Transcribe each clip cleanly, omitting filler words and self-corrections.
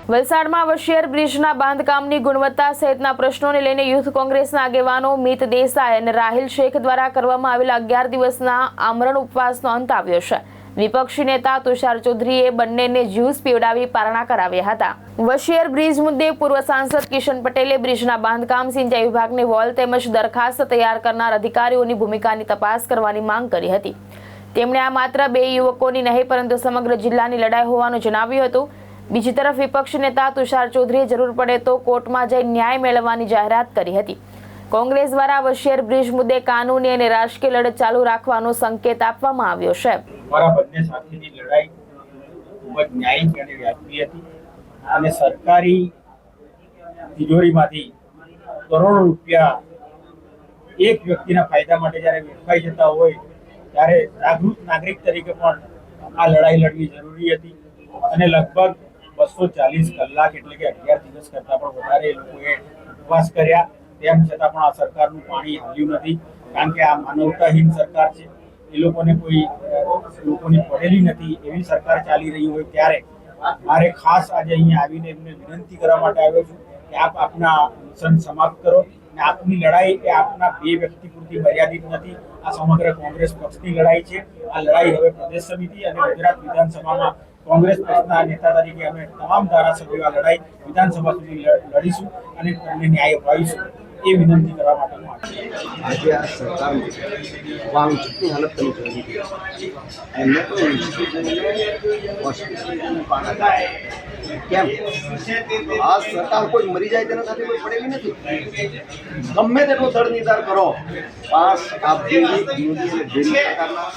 વલસાડમાં વશિયર બ્રિજના બાંધકામની ગુણવત્તા સહિતના પ્રશ્નોને લઈને યુથ કોંગ્રેસના આગેવાનો મિત દેસાઈ અને રાહિલ શેખ દ્વારા કરવામાં આવેલા 11 દિવસના આમરણ ઉપવાસનો અંત આવ્યો છે। વિપક્ષી નેતા તુષાર ચૌધરીએ બંનેને જ્યુસ પીવડાવી પારણા કરાવ્યા હતા। વશિયર બ્રિજ મુદ્દે પૂર્વ સાંસદ કિશન પટેલે બ્રિજના બાંધકામ સિંચાઈ વિભાગને વોલ તેમજ દરખાસ્ત તૈયાર કરનાર અધિકારીઓની ભૂમિકાની તપાસ કરવાની માંગ કરી હતી। તેમણે આ માત્ર 2 યુવકોની નહીં પરંતુ સમગ્ર જિલ્લાની લડાઈ હોવાનું જણાવ્યું હતું। બીજી તરફ વિપક્ષી નેતા તુષાર ચૌધરીએ જરૂર પડે તો કોર્ટમાં જઈ ન્યાય મેળવવાની જાહેરાત કરી હતી। કોંગ્રેસ દ્વારા વશિયર બ્રિજ મુદ્દે કાનૂની અને રાજકીય લડત ચાલુ રાખવાનો સંકેત આપવામાં આવ્યો છે। અમારા બંને સાથેની લડાઈ ખૂબ જ ન્યાયી અને વ્યાજબી હતી અને સરકારી તિજોરીમાંથી કરોડો રૂપિયા એક વ્યક્તિના ફાયદા માટે જ્યારે વેડફાઈ જતા હોય ત્યારે જાગૃત નાગરિક તરીકે પણ આ લડાઈ લડવી જરૂરી હતી અને લગભગ 240 કલાક એટલે કે 11 દિવસ કરતાં પણ વધારે એ લોકોએ ઉપવાસ કર્યા। તેમ છતાં પણ આ સરકારનું પાણી હાલ્યું નથી, કારણ કે આ માનવતાહીન સરકાર છે। એ લોકોને કોઈ લોકોની પડેલી નથી એવી સરકાર ચાલી રહી હોય ત્યારે મારે ખાસ આજે અહીંયા આવીને એમને વિનંતી કરવા માટે આવ્યો છું કે આપ આપના મિશન સમાપ્ત કરો અને આપની લડાઈ એ આપના 2 વ્યક્તિ પૂરતી મર્યાદિત નથી, આ સમગ્ર કોંગ્રેસ પક્ષની લડાઈ છે। આ લડાઈ હવે પ્રદેશ સમિતિ અને ગુજરાત વિધાનસભામાં કોંગ્રેસ પક્ષના નેતા તરીકે અમે તમામ ધારાસભ્યો આ લડાઈ વિધાનસભા સુધી લડીશું અને તમને ન્યાય અપાવીશું એ વિનંતી કરવા માટે આજે આ સરકાર વાંચની હાલત કરી છે। એમને તો હોસ્પિટલ કેમ આ સરકાર કોઈ મરી જાય તેના સાથે કોઈ પડેલી નથી। ગમે તેટલો દળ નિર્ધાર કરો, પાસ મોદી સરકારના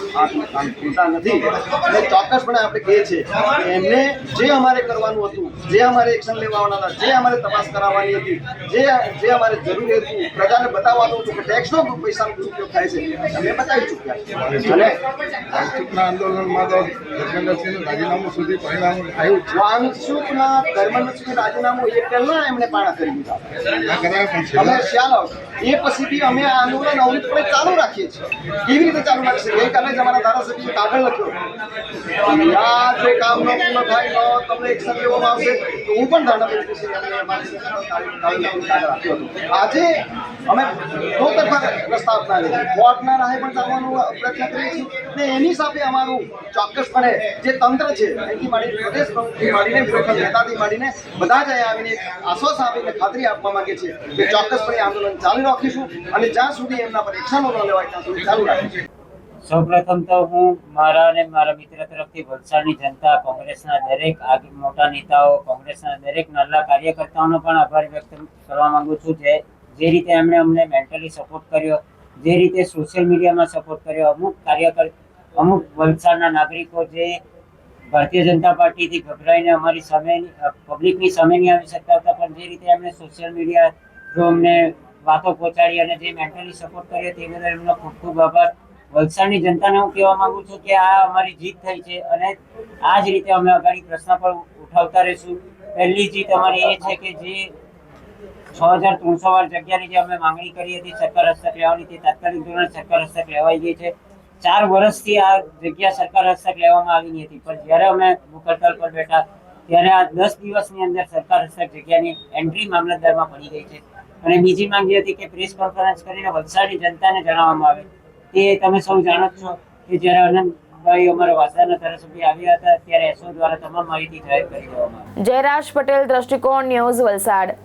કામ ખોટા નથી અને ચોક્કસપણે આપણે કહીએ છીએ કે એમને જે અમારે કરવાનું હતું, જે અમારે એક્શન લેવાના હતા, જે અમારે તપાસ કરાવવાની હતી, જે અમારે જરૂરી હતું, પ્રજાને બતાવવાનું હતું કે ટેક્સનો પૈસાનો દુરુપયોગ થાય છે, અમે બતાવી ચૂક્યા। અને વાંચુકના આંદોલનમાં તો ધર્મેન્દ્રસિંહનું રાજીનામું સુધી પરિણામ આવ્યું છે। વાંચુકના ધર્મેન્દ્રસિંહ રાજીનામું એ પહેલા એમણે પાણા કરી દીધા। અમે ચાલો એ પછીથી અમે આ આંદોલન અવરિતપણે ચાલુ રાખીએ છીએ। કેવી રીતે ચાલુ રાખીએ? ગઈકાલે જ અમારા ધારાસભ્યએ કાગળ લખ્યો, આ જો કામ ન પૂર્ણ થાય તો તમને એક્શન લેવામાં આવશે। તો હું પણ આજે અમે દો તરફા રસ્તા અપનાવીએ છીએ, કોર્ટના રાહે પણ ચાલવાનો પ્રયત્ન કરીએ છીએ ને એની સાથે અમારું ચોક્કસપણે જે તંત્ર છે અહીંથી માંડીને પ્રદેશ પ્રમુખથી માંડીને વિરોધ નેતાથી માંડીને બધા જ અહીંયા આવીને આશ્વાસ આપીને ખાતરી આપવા માંગે છે કે ચોક્કસપણે આંદોલન ચાલુ રાખીશું અને જ્યાં સુધી એમના પર એક્શનો ન લેવાય ત્યાં સુધી ચાલુ રાખીશું। સૌપ્રથમ તો હું મારા અને મારા મિત્ર તરફથી વલસાડની જનતા, કોંગ્રેસના દરેક મોટા નેતાઓ, કોંગ્રેસના દરેક નાના કાર્યકર્તાઓનો પણ આભાર વ્યક્ત કરવા માંગુ છું। જે રીતે એમણે અમને મેન્ટલી સપોર્ટ કર્યો, જે રીતે સોશિયલ મીડિયામાં સપોર્ટ કર્યો, અમુક વલસાડના નાગરિકો જે ભારતીય જનતા પાર્ટીથી ગભરાઈને અમારી સામે પબ્લિકની સામે નહીં આવી શકતા હતા, પણ જે રીતે એમણે સોશિયલ મીડિયા થ્રુ અમને વાતો પહોંચાડી અને જે મેન્ટલી સપોર્ટ કર્યો તે બદલ એમનો ખૂબ ખૂબ આભાર। વલસાડની જનતાને હું કહેવા માંગુ છું કે આ અમારી જીત થઈ છે અને આ જ રીતે અમે આગળ પ્રશ્ન પર ઉઠાવતા રહીશું। પહેલી જીત અમારી એ છે કે જે 6300 વાર જગ્યાની જે અમે માંગણી કરી હતી સરકાર હસ્તક લેવાની, તે તાત્કાલિક ધોરણે સરકાર હસ્તક લેવાઈ ગઈ છે। 4 વર્ષથી આ જગ્યા સરકાર હસ્તક લેવામાં આવી નહીં હતી, પણ જ્યારે અમે ભૂખ હડતાલ પર બેઠા ત્યારે આ 10 દિવસની અંદર સરકાર હસ્તક જગ્યાની એન્ટ્રી મામલતદારમાં પડી ગઈ છે। અને બીજી માંગ એ હતી કે પ્રેસ કોન્ફરન્સ કરીને વલસાડની જનતાને જણાવવામાં આવે કે તમે સૌ જાણો છો કે જ્યારે આનંદભાઈ અમારા વાસદાના ધારાસભ્ય આવ્યા હતા ત્યારે એસઓ દ્વારા તમામ માહિતી જાહેર કરી દેવામાં આવી। જયરાજ પટેલ, દ્રષ્ટિકોણ ન્યૂઝ, વલસાડ।